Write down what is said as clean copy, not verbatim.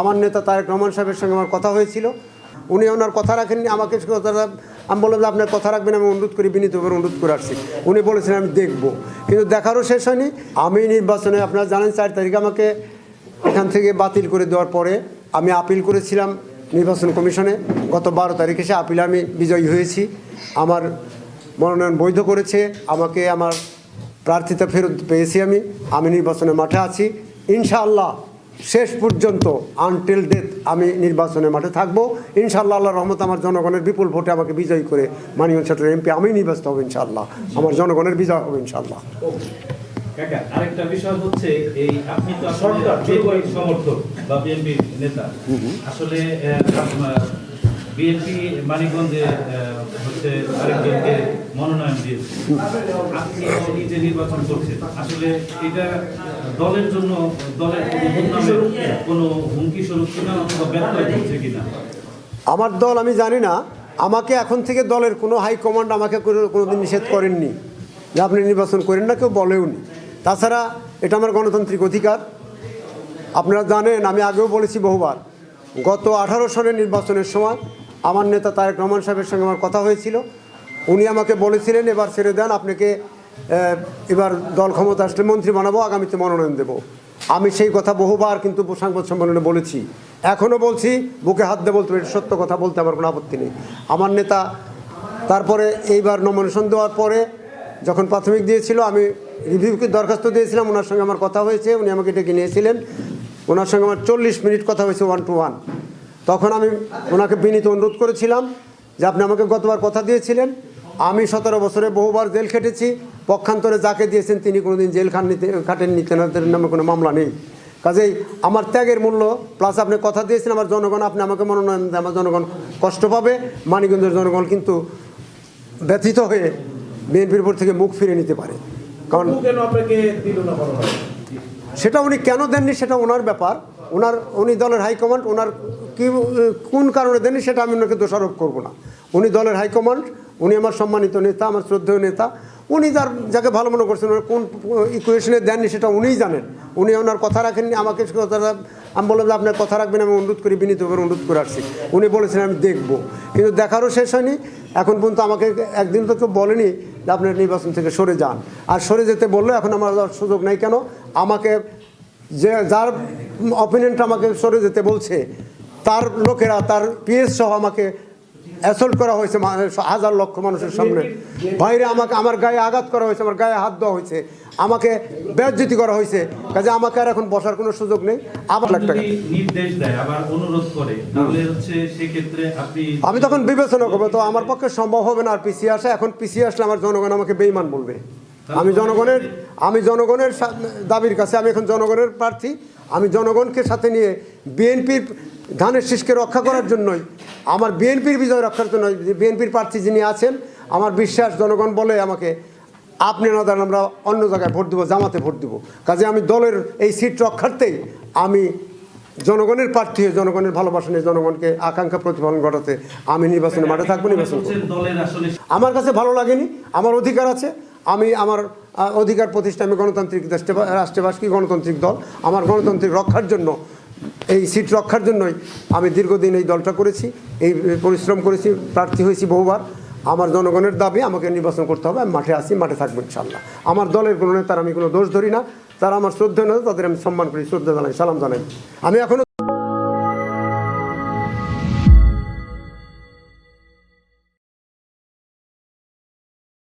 আমার নেতা তারেক রহমান সাহেবের সঙ্গে আমার কথা হয়েছিল, উনি ওনার কথা রাখেননি। আমাকে আমি বললাম যে আপনার কথা রাখবেন, আমি অনুরোধ করি, বিনীতভাবে অনুরোধ করে আসছি। উনি বলেছিলেন আমি দেখব, কিন্তু দেখারও শেষ হয়নি। আমি নির্বাচনে, আপনারা জানেন 4 তারিখে আমাকে এখান থেকে বাতিল করে দেওয়ার পরে আমি আপিল করেছিলাম নির্বাচন কমিশনে। গত 12 তারিখে সে আপিলে আমি বিজয়ী হয়েছি। আমার মনোনয়ন বৈধ করেছে, আমাকে আমার প্রার্থিতা ফেরত পেয়েছি। আমি নির্বাচনের মাঠে আছি ইনশাআল্লাহ। শেষ পর্যন্ত আনটিল ডেথ আমি নির্বাচনের মাঠে থাকবো ইনশাআল্লাহ। আল্লাহর রহমত আমার জনগণের বিপুল ভোটে আমাকে বিজয়ী করে মানিকগঞ্জ সেক্টরের এমপি আমি নির্বাচিত হব ইনশাআল্লাহ। আমার জনগণের বিজয় হবে ইনশাআল্লাহ। কাকা, আরেকটা বিষয় হচ্ছে এই আপনি তো আসলে বিএনপি সমর্থক বা বিএনপি নেতা, আসলে বিএনপি মানিকগঞ্জে হচ্ছে আরেকজনকে মনোনয়ন দিয়েছে, আপনি নিজে নির্বাচন করছেন, আসলে এটা দলের জন্য দলের কোনো হুমকি স্বরূপ কিনা অথবা ব্যর্থ হচ্ছে কিনা? আমার দল আমি জানি না, আমাকে এখন থেকে দলের কোনো হাইকমান্ড আমাকে কোনোদিন নিষেধ করেননি যে আপনি নির্বাচন করেন না, কেউ বলেওনি। তাছাড়া এটা আমার গণতান্ত্রিক অধিকার। আপনারা জানেন, আমি আগেও বলেছি বহুবার, গত 18 সনের নির্বাচনের সময় আমার নেতা তারেক রহমান সাহেবের সঙ্গে আমার কথা হয়েছিল। উনি আমাকে বলেছিলেন এবার ছেড়ে দেন, আপনাকে এবার দল ক্ষমতা আসলে মন্ত্রী বানাবো, আগামীতে মনোনয়ন দেব। আমি সেই কথা বহুবার কিন্তু সংবাদ সম্মেলনে বলেছি, এখনও বলছি, বুকে হাত দিয়ে বলতে পারি, সত্য কথা বলতে আমার কোনো আপত্তি নেই। আমার নেতা তারপরে এইবার নমিনেশন দেওয়ার পরে যখন প্রাথমিক দিয়েছিল, আমি রিভিউকে দরখাস্ত দিয়েছিলাম, ওনার সঙ্গে আমার কথা হয়েছে, উনি আমাকে ডেকে নিয়েছিলেন, ওনার সঙ্গে আমার 40 মিনিট কথা হয়েছে 1 to 1। তখন আমি ওনাকে বিনীত অনুরোধ করেছিলাম যে আপনি আমাকে গতবার কথা দিয়েছিলেন, আমি 17 বছরে বহুবার জেল খেটেছি, পক্ষান্তরে যাকে দিয়েছেন তিনি কোনোদিন জেল খাটেননি, তেনাদের নামে কোনো মামলা নেই। কাজেই আমার ত্যাগের মূল্য প্লাস আপনি কথা দিয়েছেন আমার জনগণ, আপনি আমাকে মনোনয়ন দেন, আমার জনগণ কষ্ট পাবে, মানিকগঞ্জের জনগণ কিন্তু ব্যথিত হয়ে বিএনপির উপর থেকে মুখ ফিরে নিতে পারে। কারণ সেটা উনি কেন দেননি সেটা ওনার ব্যাপার, উনি দলের হাইকমান্ড, ওনার কি কোন কারণে দেননি সেটা আমি ওনাকে দোষারোপ করব না। উনি দলের হাইকমান্ড, উনি আমার সম্মানিত নেতা, আমার শ্রদ্ধেয় নেতা, উনি যাকে ভালো মনে করছেন, কোন ইকুয়েশনে দেননি সেটা উনিই জানেন। উনি ওনার কথা রাখেননি, আমাকে আমি বললাম যে আপনার কথা রাখবেন, আমি অনুরোধ করি, বিনীতভাবে অনুরোধ করে আসছি। উনি বলেছেন আমি দেখব, কিন্তু দেখারও শেষ হয়নি। এখন পর্যন্ত আমাকে একদিন তো কেউ বলেনি যে আপনার নির্বাচন থেকে সরে যান, আর সরে যেতে বললে এখন আমার সুযোগ নেই। কেন আমাকে যার অপিনিয়নটা আমাকে সরে যেতে বলছে তার লোকেরা, তার পিএস সহ আমাকে অ্যাসল্ট করা হয়েছে হাজার লক্ষ মানুষের সামনে, বাইরে আমাকে আমার গায়ে আঘাত করা হয়েছে, আমার গায়ে হাত দেওয়া হয়েছে, আমাকে বেজ্জতি করা হয়েছে। কাজে আমাকে আর এখন বসার কোনো সুযোগ নেই। আবার নির্দেশ দেয়, আবার অনুরোধ করে, তাহলে হচ্ছে সেই ক্ষেত্রে আমি তখন বিবেচনা করবো, তো আমার পক্ষে সম্ভব হবে না আর পিছিয়ে আসা। এখন পিছিয়ে আসলে আমার জনগণ আমাকে বেঈমান বলবে। আমি জনগণের দাবির কাছে, আমি এখন জনগণের প্রার্থী, আমি জনগণকে সাথে নিয়ে বিএনপির ধানের শীষকে রক্ষা করার জন্যই, আমার বিএনপির বিজয় রক্ষার জন্য বিএনপির প্রার্থী যিনি আছেন, আমার বিশ্বাস জনগণ বলে আমাকে আপনি না দেন আমরা অন্য জায়গায় ভোট দেবো, জামাতে ভোট দেবো। কাজে আমি দলের এই সিট রক্ষার্থেই আমি জনগণের প্রার্থী হয়ে জনগণের ভালোবাসা নিয়ে জনগণকে আকাঙ্ক্ষা প্রতিফলন ঘটাতে আমি নির্বাচনের মাঠে থাকবো। নির্বাচন আমার কাছে ভালো লাগেনি, আমার অধিকার আছে, আমি আমার অধিকার প্রতিষ্ঠা, আমি গণতান্ত্রিক রাষ্ট্রবাসী গণতান্ত্রিক দল, আমার গণতান্ত্রিক রক্ষার জন্য, এই সিট রক্ষার জন্যই আমি দীর্ঘদিন এই দলটা করেছি, এই পরিশ্রম করেছি, প্রার্থী হয়েছি বহুবার। আমার জনগণের দাবি আমাকে নির্বাচন করতে হবে, আমি মাঠে আসি, মাঠে থাকবো ইনশাআল্লাহ। আমার দলের কোনো নেতার আমি কোনো দোষ ধরি না, তারা আমার শ্রদ্ধা নেই, তাদের আমি সম্মান করি, শ্রদ্ধা জানাই, সালাম জানাই। আমি এখনও